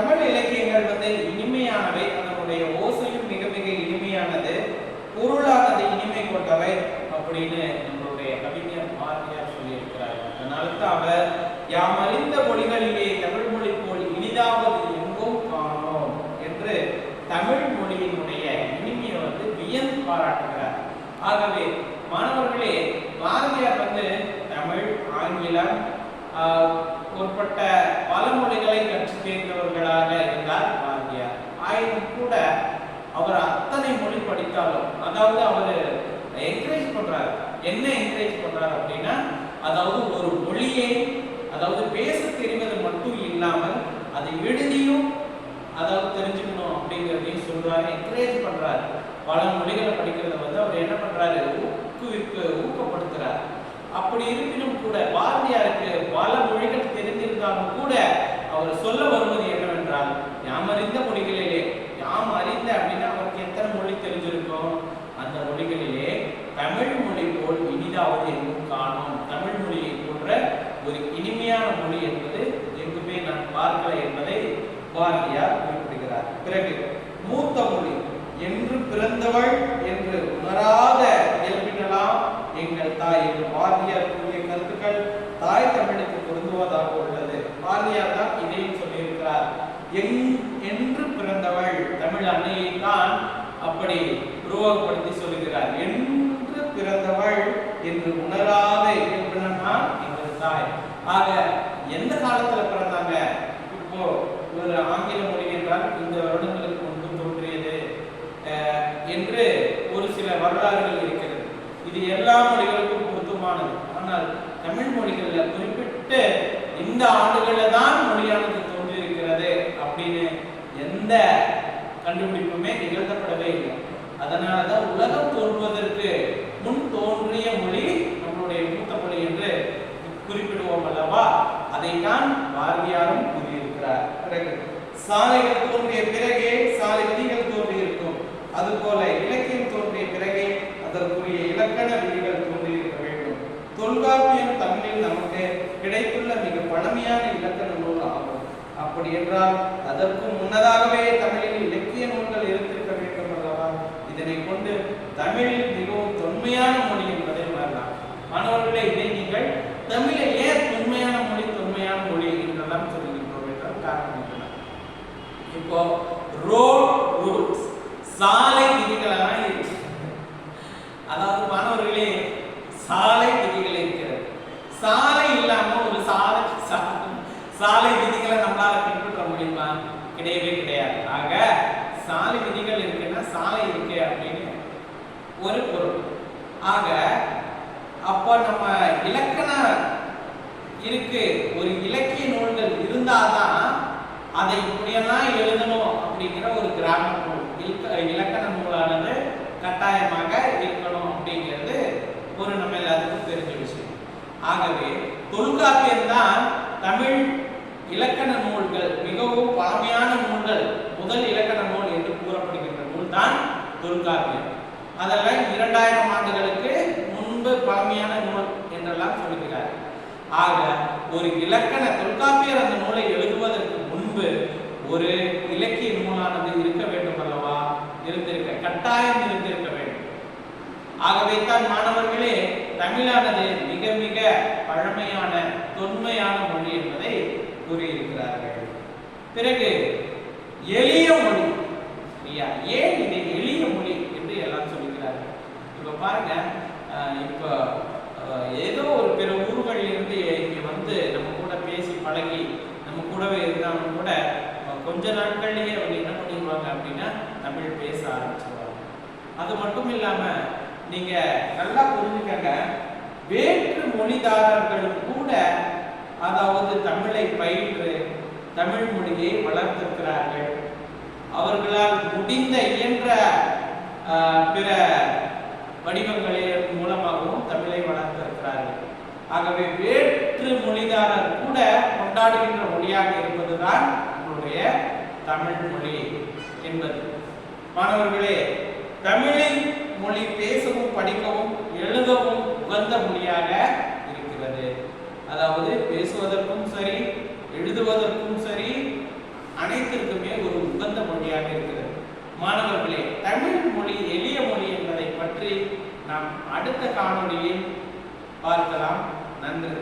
தமிழ் இலக்கியங்கள் இனிமையானவை, அதனுடைய ஓசையும் மிக மிக இனிமையானது, பொருளானது இனிமை கொண்டவை அப்படின்னு நம்மளுடைய கவிஞர் பாரதியார் சொல்லியிருக்கிறார். அதனால தான் அவர் யாம் அறிந்த மொழிகளிலே தமிழ் மொழி போல் இனிதாவது எங்கும் காணோம் என்று தமிழ் மொழியினுடைய இனிமையை வியந்து பாராட்டுகிறார். ஆகவே மாணவர்களே, பாரதியார் தமிழ், ஆங்கிலம் உட்பட்ட பல மொழிகளை கற்று தேர்ந்தவர்களாக இருந்தார் பாரதியார். ஆயினும் கூட அவர் அத்தனை மொழி படித்தாலும், அதாவது அவர் என்கரேஜ் பண்றார். என்ன என்கரேஜ் பண்றார் அப்படின்னா, அதாவது ஒரு மொழியை பேச தெரிவது மட்டும் இல்லாமல் அதை எழுதியும் தெரிஞ்சுக்கணும் அப்படிங்கிறதையும் சொல்றாரு, என்கரேஜ் பண்றாரு. பல மொழிகளை படிக்கிறத அவர் என்ன பண்றாரு, ஊக்கப்படுத்துறார். அப்படி இருப்பினும் கூட பாரதியாருக்கு பல மொழிகள் தெரிந்திருந்தாலும் கூட அவர் சொல்ல வருவது என்னவென்றால், யாம் அறிந்த மொழிகளிலே, யாம் அறிந்த அப்படின்னா அவருக்கு எத்தனை மொழி தெரிஞ்சிருக்கும், அந்த மொழிகளிலே தமிழ் மொழி போல் இனிதாவது எங்கும் காணும். தமிழ் மொழியை போன்ற ஒரு இனிமையான மொழி என்பது எங்குமே நான் பார்க்கல என்பதை பாரதியார் குறிப்பிடுகிறார். பிறகு மூத்த மொழி என்று பிறந்தவள் என்று உணராத இயல்பினலாம் எங்கள் தாய் என்று பாரதியார் கூறிய கருத்துக்கள் தாய் தமிழுக்கு பொருந்துவதாக உள்ளது. பாரதியார் தான் இதையும் சொல்லியிருக்கிறார். என்று பிறந்தவள் தமிழ் அன்னையை தான் அப்படி உருவகப்படுத்தி சொல்லுகிறார். என்று பிறந்தவள் என்று உணராத இயல்பினலாம் எங்கள் தாய். ஆக எந்த காலத்துல பிறந்தாங்க? இப்போ ஒரு ஆங்கில மொழி என்றால் இந்த வருடங்களுக்கு முன்பு தோன்றியது என்று ஒரு சில வரலாறுகள் இருக்கிறது. இது எல்லா மொழிகளுக்கும் பொருத்தமானது. ஆனால் தமிழ் மொழிகள்ல குறிப்பிட்டு இந்த ஆண்டுகள்ல தான் மொழியானது தோன்றி இருக்கிறது அப்படின்னு எந்த கண்டுபிடிப்புமே நிகழ்த்தப்படவே இல்லை. அதனாலதான் உலகம் தோன்றுவதற்கு முன் தோன்றிய மொழி நம்மளுடைய மூத்த மொழி என்று குறிப்பிடுவோம் அல்லவா? அதைத்தான் பாரதியாரும் கூறியிருக்கிறார். பிறகு சாலைகள் தோன்றிய பிறகே சாலை விதிகள் தோன்றி இருக்கும். அதுபோல இலக்கியம் தோன்றிய பிறகே அதற்குரிய இலக்கண விதிகள் தோன்றி இருக்க வேண்டும். தொல்காப்பியம் தமிழில் நமக்கு கிடைத்துள்ள மிக பழமையான இலக்கண நூல் ஆகும். அப்படி என்றால் அதற்கு முன்னதாகவே தமிழில் இலக்கிய நூல்கள் இருந்திருக்க வேண்டும் அல்லவா? இதனை கொண்டு தமிழில் மிகவும் தொன்மையான மொழி என்பதை உணரலாம். மாணவர்களே, இதை நீங்கள் தமிழை ஏன் தொன்மையான மொழி என்றெல்லாம் சொல்லுகின்றோம் என்றால் காரணம் என்ன? இப்போ ரோட் ரூல்ஸ், சாலை விதிகள் எல்லாம் இருக்கு. அதாவது மாணவர்களே, சாலை விதிகள் இருக்கிறது. சாலை இல்லாம ஒரு சாலை விதிகளை நம்மளால பின்பற்ற முடியுமா? கிடையவே கிடையாது. ஆக சாலை விதிகள் இருக்குன்னா சாலை இருக்கு அப்படின்னு ஒரு பொருள். ஆக அப்ப நம்ம இலக்கணம் இருக்கு, ஒரு இலக்கிய நூல்கள் இருந்தாதான் அதை இப்படியெல்லாம் எழுதணும் அப்படிங்கிற ஒரு கிராமர் நூல், இலக்கண நூலானது கட்டாயமாக இருக்கணும் அப்படிங்கிறது ஒரு நம்ம எல்லாத்துக்கும் தெரிஞ்ச விஷயம். ஆகவே தொல்காப்பியம் தான் தமிழ் இலக்கண நூல்கள் மிகவும் பழமையான நூல்கள், முதல் இலக்கண நூல் என்று கூறப்படுகின்ற நூல் தான் தொல்காப்பியம். அதெல்லாம் 2000 ஆண்டுகளுக்கு முன்பு பழமையான நூல் என்றெல்லாம் சொல்கிறார். ஆக ஒரு இலக்கண தொல்காப்பியர் அந்த நூலை எழுதுவதற்கு முன்பு ஒரு இலக்கிய நூலானது இருக்க வேண்டும் அல்லவா? கட்டாயம் இருந்திருக்க வேண்டும். ஆகவே தான் மாணவர்களே, தமிழானது மிக மிக பழமையான தொன்மையான மொழி என்பதை கூறியிருக்கிறார்கள். பிறகு எளிய மொழி. ஏன் இதை எளிய மொழி என்று எல்லாம் சொல்லுகிறார்கள்? இப்ப பாருங்க, இப்ப ஏதோ ஒரு பிற ஊர்களில் இருந்து இங்க நம்ம கூட பேசி பழகி நம்ம கூடவே இருந்தாலும் கூட கொஞ்ச நாட்கள்லயே அவங்க என்ன பண்ணிடுவாங்க அப்படின்னா தமிழ் பேச ஆரம்பிச்சிருவாங்க. அது மட்டும் இல்லாம நீங்க நல்லா புரிஞ்சுக்கங்க, வேற்று மொழிதாரர்களும் கூட அதாவது தமிழை பயின்று தமிழ் மொழியை வளர்த்திருக்கிறார்கள். அவர்களால் முடிந்த இயன்ற பிற வடிவங்களின் மூலமாகவும் தமிழை வளர்த்திருக்கிறார்கள். ஆகவே வேற்று மொழிதாரர் கூட கொண்டாடுகின்ற மொழியாக இருப்பதுதான் நம்முடைய தமிழ் மொழி என்பது. மாணவர்களே, தமிழின் மொழி பேசவும் படிக்கவும் எழுதவும் உகந்த மொழியாக இருக்கிறது. அதாவது பேசுவதற்கும் சரி, எழுதுவதற்கும் சரி, அனைத்திற்குமே ஒரு உகந்த மொழியாக இருக்கிறது. மாணவர்களே, தமிழ் மொழி எளிய மொழி என்பதை பற்றி நாம் அடுத்த காணொளியில் பார்க்கலாம். நன்றி.